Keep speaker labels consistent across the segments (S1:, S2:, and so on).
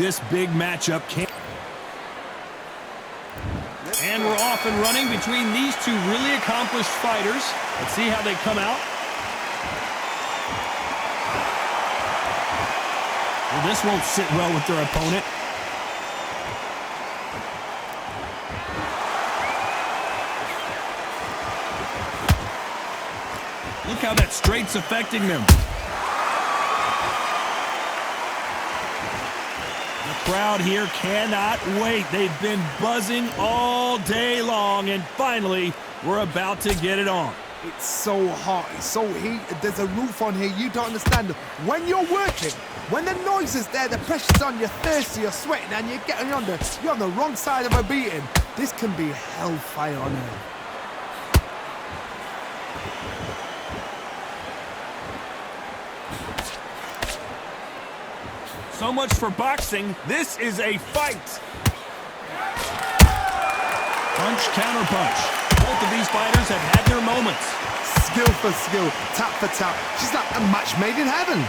S1: This big matchup can. And we're off and running between these two really accomplished fighters. Let's see how they come out. Well, this won't sit well with their opponent. Look how that straight's affecting them. The crowd here cannot wait. They've been buzzing all day long, and finally, we're about to get it on.
S2: It's so hot, it's so heated, there's a roof on here, you don't understand. When you're working, when the noise is there, the pressure's on, you're thirsty, you're sweating, and you're getting under, you're on the wrong side of a beating. This can be hellfire on earth.
S1: So much for boxing. This is a fight. Punch, counter punch. Both of these fighters have had their moments.
S2: Skill for skill, tap for tap. She's like a match made in heaven.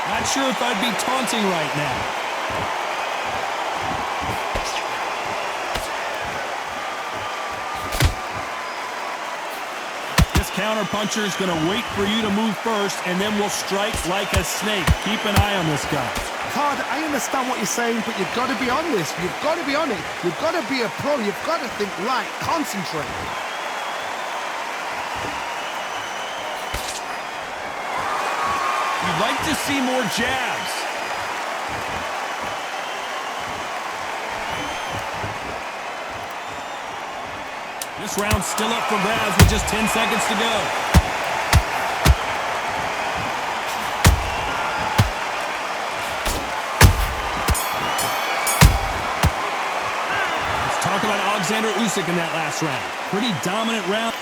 S1: Not sure if I'd be taunting right now. This counter puncher is going to wait for you to move first, and then will strike like a snake. Keep an eye on this guy.
S2: Todd, I understand what you're saying, but you've got to be on this. You've got to be on it. You've got to be a pro. You've got to think right. Concentrate.
S1: You'd like to see more jabs. This round's still up for grabs with just 10 seconds to go. Talk about Alexander Usyk in that last round. Pretty dominant round.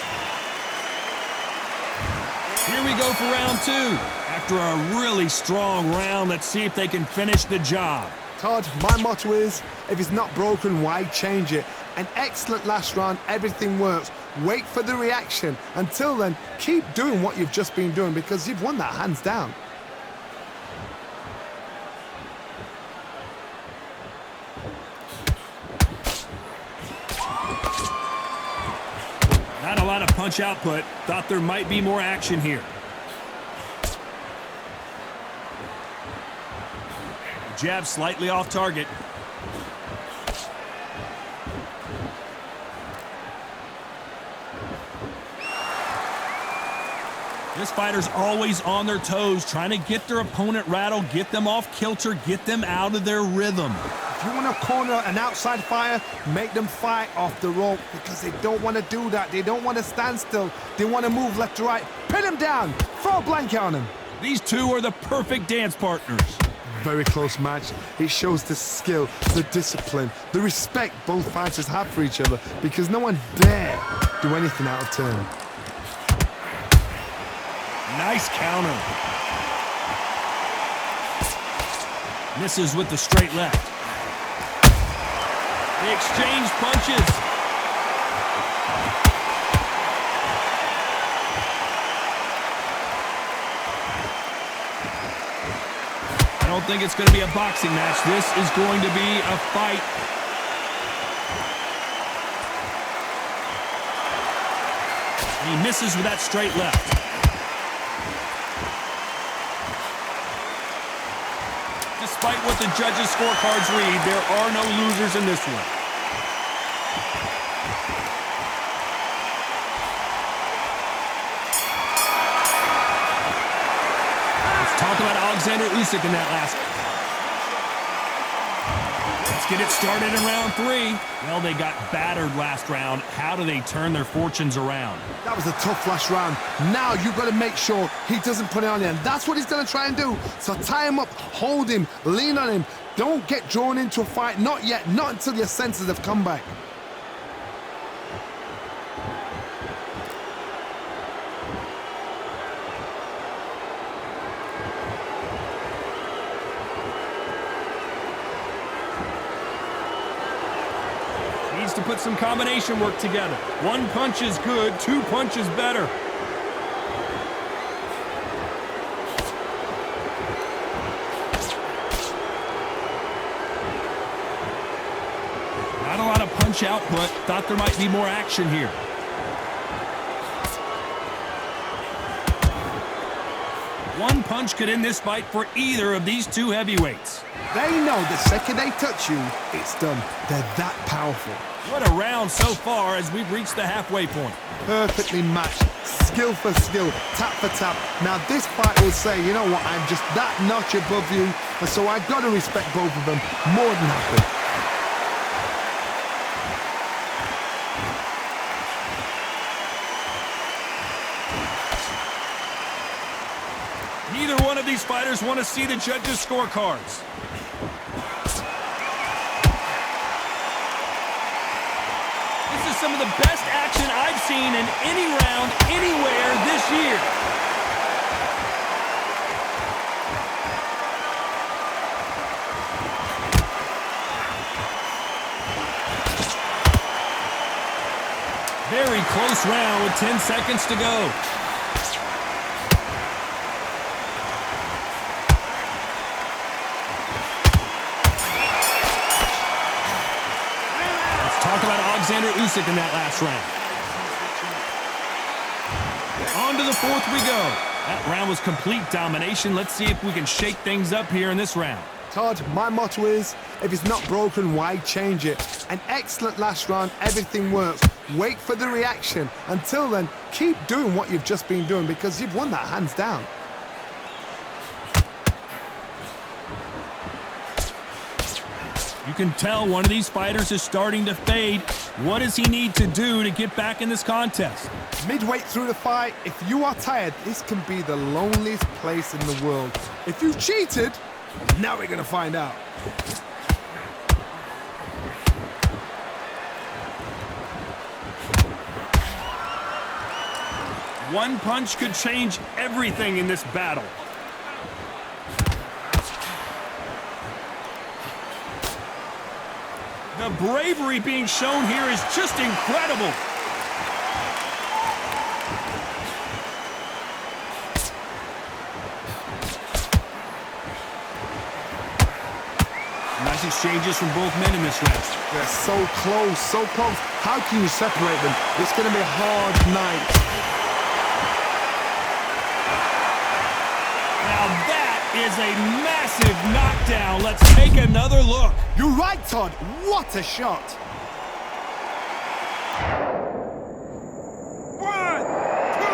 S1: Here we go for round two. After a really strong round, let's see if they can finish the job.
S2: Todd, my motto is, if it's not broken, why change it? An excellent last round, everything works. Wait for the reaction. Until then, keep doing what you've just been doing because you've won that hands down.
S1: Not a lot of punch output. Thought there might be more action here. Jab slightly off target. This fighter's always on their toes, trying to get their opponent rattled, get them off kilter, get them out of their rhythm.
S2: If you want to corner an outside fighter, make them fight off the rope because they don't want to do that. They don't want to stand still. They want to move left to right. Pin them down. Throw a blanket on them.
S1: These two are the perfect dance partners.
S2: Very close match. It shows the skill, the discipline, the respect both fighters have for each other because no one dare do anything out of turn.
S1: Nice counter. Misses with the straight left. They exchange punches. I don't think it's going to be a boxing match. This is going to be a fight. And he misses with that straight left. Despite what the judges' scorecards read, there are no losers in this one. Let's talk about Alexander Usyk in that last. Let's get it started in round three. Well, they got battered last round. How do they turn their fortunes around?
S2: That was a tough last round. Now you've got to make sure he doesn't put it on you, and that's what he's going to try and do. So tie him up, hold him, lean on him. Don't get drawn into a fight. Not yet. Not until your senses have come back.
S1: Needs to put some combination work together. One punch is good, two punches better. punch output. Thought there might be more action here. One punch could end this fight for either of these two heavyweights.
S2: They know the second they touch you, it's done. They're that powerful.
S1: What a round so far as we've reached the halfway point.
S2: Perfectly matched, skill for skill, tap for tap. Now this fight will say, you know what, I'm just that notch above you, and so I've got to respect both of them more than happy.
S1: Neither one of these fighters want to see the judges' scorecards. This is some of the best action I've seen in any round, anywhere this year. Very close round with 10 seconds to go. Usyk in that last round. On to the fourth we go. That round was complete domination. Let's see if we can shake things up here in this round.
S2: Todd, my motto is, if it's not broken, why change it? An excellent last round, everything works. Wait for the reaction. Until then, keep doing what you've just been doing because you've won that hands down.
S1: You can tell one of these fighters is starting to fade. What does he need to do to get back in this contest?
S2: Midway through the fight, if you are tired, this can be the loneliest place in the world. If you've cheated, now we're going to find out.
S1: One punch could change everything in this battle. The bravery being shown here is just incredible. Nice exchanges from both men in this round.
S2: They're so close, so close. How can you separate them? It's going to be a hard night.
S1: Now that is a massive knockdown. Let's take another look.
S2: You're right, Todd. What a shot.
S3: 1, 2, 3,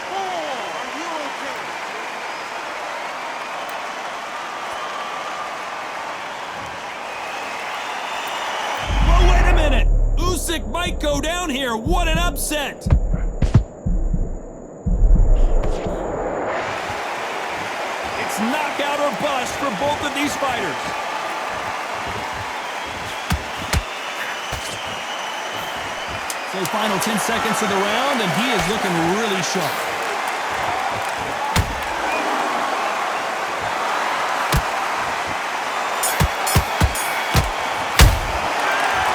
S3: 4. Are you okay?
S1: Well, wait a minute. Usyk might go down here. What an upset. Knockout or bust for both of these fighters. So final 10 seconds of the round, and he is looking really sharp.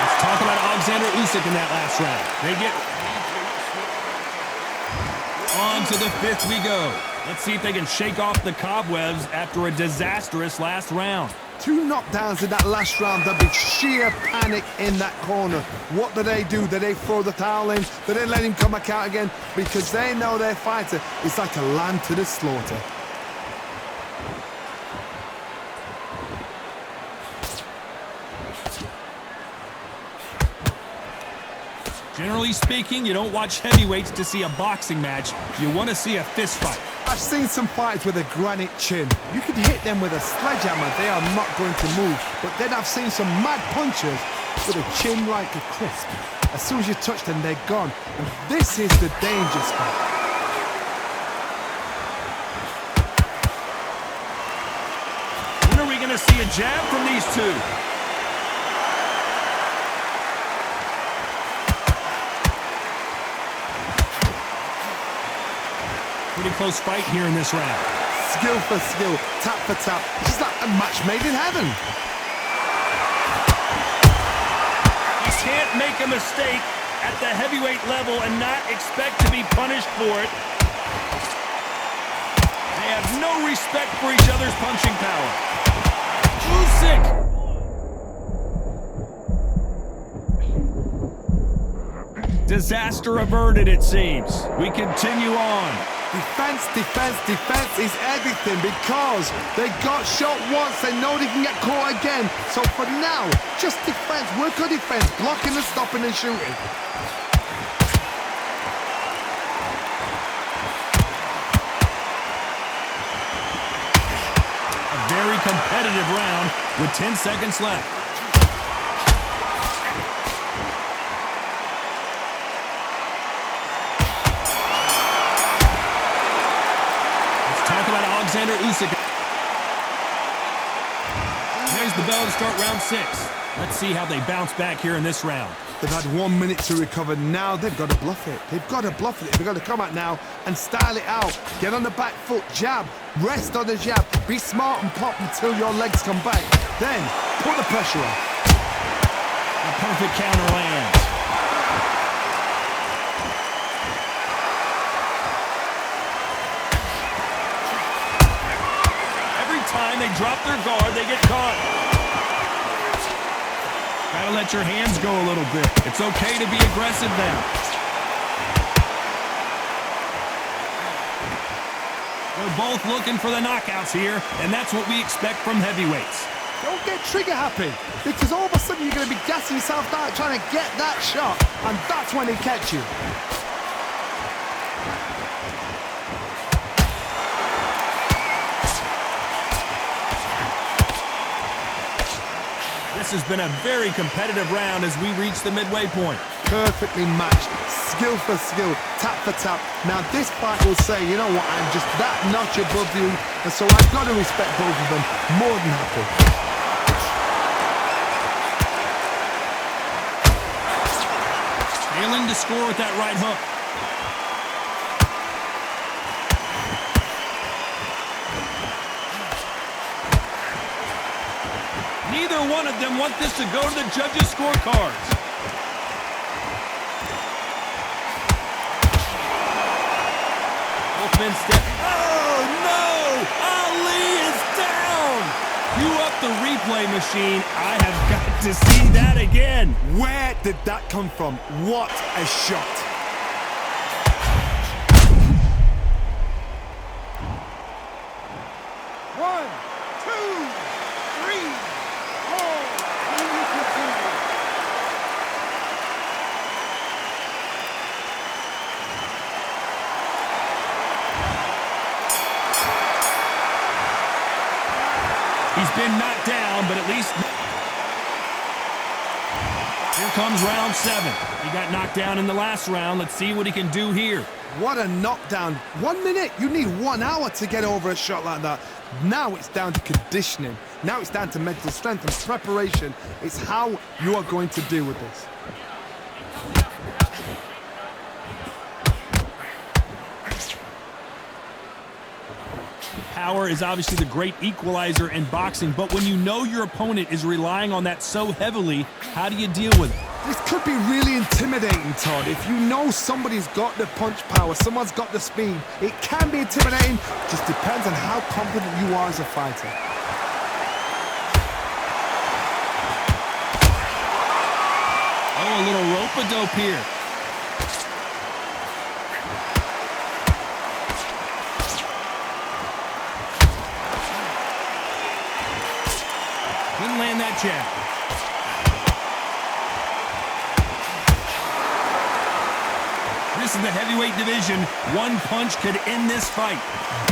S1: Let's talk about Usyk in that last round. They get on to the fifth we go. Let's see if they can shake off the cobwebs after a disastrous last round.
S2: 2 knockdowns in that last round. There'll be sheer panic in that corner. What do? Do they throw the towel in? Do they let him come back out again? Because they know their fighter is like a lamb to the slaughter.
S1: Generally speaking, you don't watch heavyweights to see a boxing match. You want to see a fist fight.
S2: I've seen some fights with a granite chin. You can hit them with a sledgehammer, they are not going to move. But then I've seen some mad punchers with a chin like a crisp. As soon as you touch them, they're gone. And this is the danger spot.
S1: When are we going to see a jab from these two? Pretty close fight here in this round.
S2: Skill for skill, tap for tap. It's just like a match made in heaven.
S1: You can't make a mistake at the heavyweight level and not expect to be punished for it. They have no respect for each other's punching power. Usyk! Disaster averted, it seems. We continue on.
S2: Defense, defense, defense is everything because they got shot once, they know they can get caught again. So for now, just defense, work on defense, blocking and stopping and shooting.
S1: A very competitive round with 10 seconds left. Usyk. There's the bell to start round 6. Let's see how they bounce back here in this round.
S2: They've had 1 minute to recover. Now they've got to bluff it. They've got to bluff it. They've got to come out now and style it out. Get on the back foot, jab, rest on the jab. Be smart and pop until your legs come back. Then put the pressure on.
S1: A perfect counter lands. Time they drop their guard, they get caught. Gotta let your hands go a little bit. It's okay to be aggressive now. They're both looking for the knockouts here, and that's what we expect from heavyweights.
S2: Don't get trigger happy, because all of a sudden you're going to be gassing yourself out trying to get that shot, and that's when they catch you.
S1: This has been a very competitive round as we reach the midway point.
S2: Perfectly matched, skill for skill, tap for tap. Now this fight will say, you know what, I'm just that notch above you, and so I've got to respect both of them. More than happy.
S1: Failing to score with that right hook. Neither one of them want this to go to the judges' scorecards. Both men step. Oh, no! Ali is down! Cue up the replay machine. I have got to see that again.
S2: Where did that come from? What a shot.
S3: One, two, three.
S1: He's been knocked down, but at least... Here comes round 7. He got knocked down in the last round. Let's see what he can do here.
S2: What a knockdown. 1 minute. You need 1 hour to get over a shot like that. Now it's down to conditioning. Now it's down to mental strength and preparation. It's how you are going to deal with this.
S1: Power is obviously the great equalizer in boxing, but when you know your opponent is relying on that so heavily, how do you deal with it?
S2: This could be really intimidating, Todd. If you know somebody's got the punch power, someone's got the speed, it can be intimidating. Just depends on how confident you are as a fighter.
S1: Oh, a little rope-a-dope here. Couldn't land that jab. This is the heavyweight division. One punch could end this fight.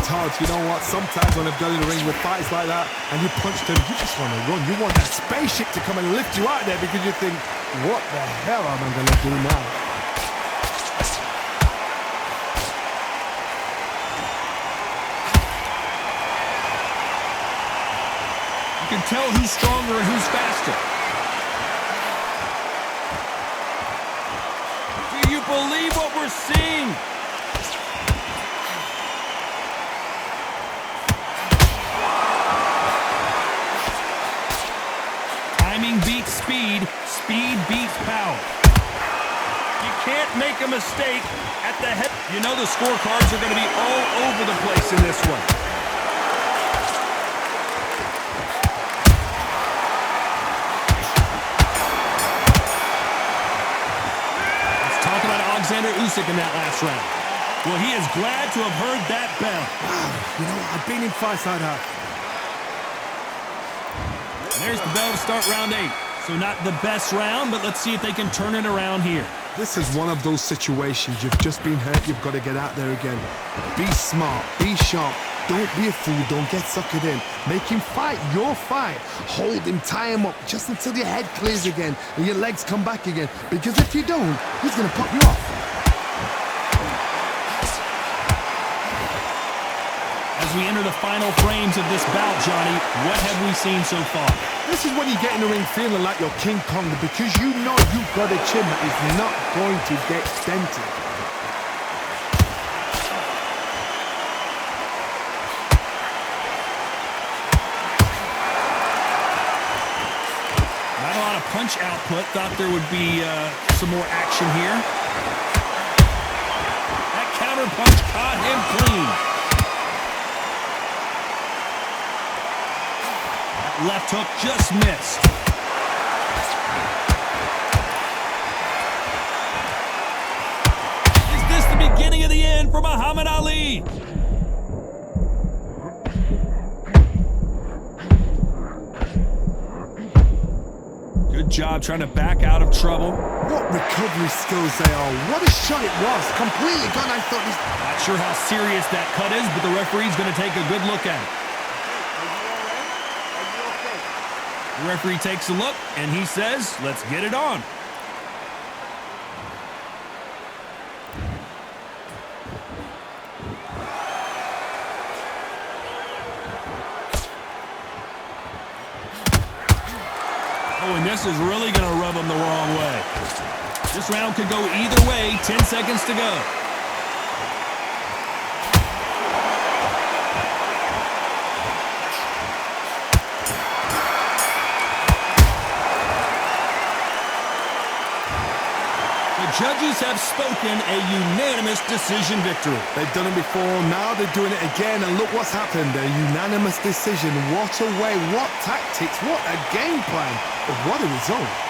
S2: Todd, you know what? Sometimes when I've done in the ring with fights like that, and you punch them, you just want to run. You want that spaceship to come and lift you out there because you think, what the hell am I going to do now?
S1: You can tell who's stronger and who's faster. Do you believe what we're seeing? Timing beats speed, speed beats power. You can't make a mistake at the head. You know the scorecards are going to be all over the place in this one. Usyk in that last round. Well, he is glad to have heard that bell.
S2: Wow, you know, I've been in fights like that.
S1: And there's the bell to start round 8. So not the best round, but let's see if they can turn it around here.
S2: This is one of those situations. You've just been hurt. You've got to get out there again. Be smart. Be sharp. Don't be a fool. Don't get suckered in. Make him fight your fight. Hold him. Tie him up just until your head clears again and your legs come back again. Because if you don't, he's going to pop you off.
S1: As we enter the final frames of this bout, Johnny, what have we seen so far?
S2: This is when you get in the ring feeling like you're King Kong because you know you've got a chin that is not going to get dented.
S1: Not a lot of punch output. Thought there would be some more action here. That counter punch caught him clean. Left hook just missed. Is this the beginning of the end for Muhammad Ali? Good job trying to back out of trouble.
S2: What recovery skills they are. What a shot it was. Completely gone. I thought this...
S1: Not sure how serious that cut is, but the referee's going to take a good look at it. The referee takes a look, and he says, let's get it on. Oh, and this is really going to rub him the wrong way. This round could go either way. 10 seconds to go. Judges have spoken a unanimous decision victory.
S2: They've done it before, now they're doing it again, and look what's happened. A unanimous decision. What a way, what tactics, what a game plan, but what a result.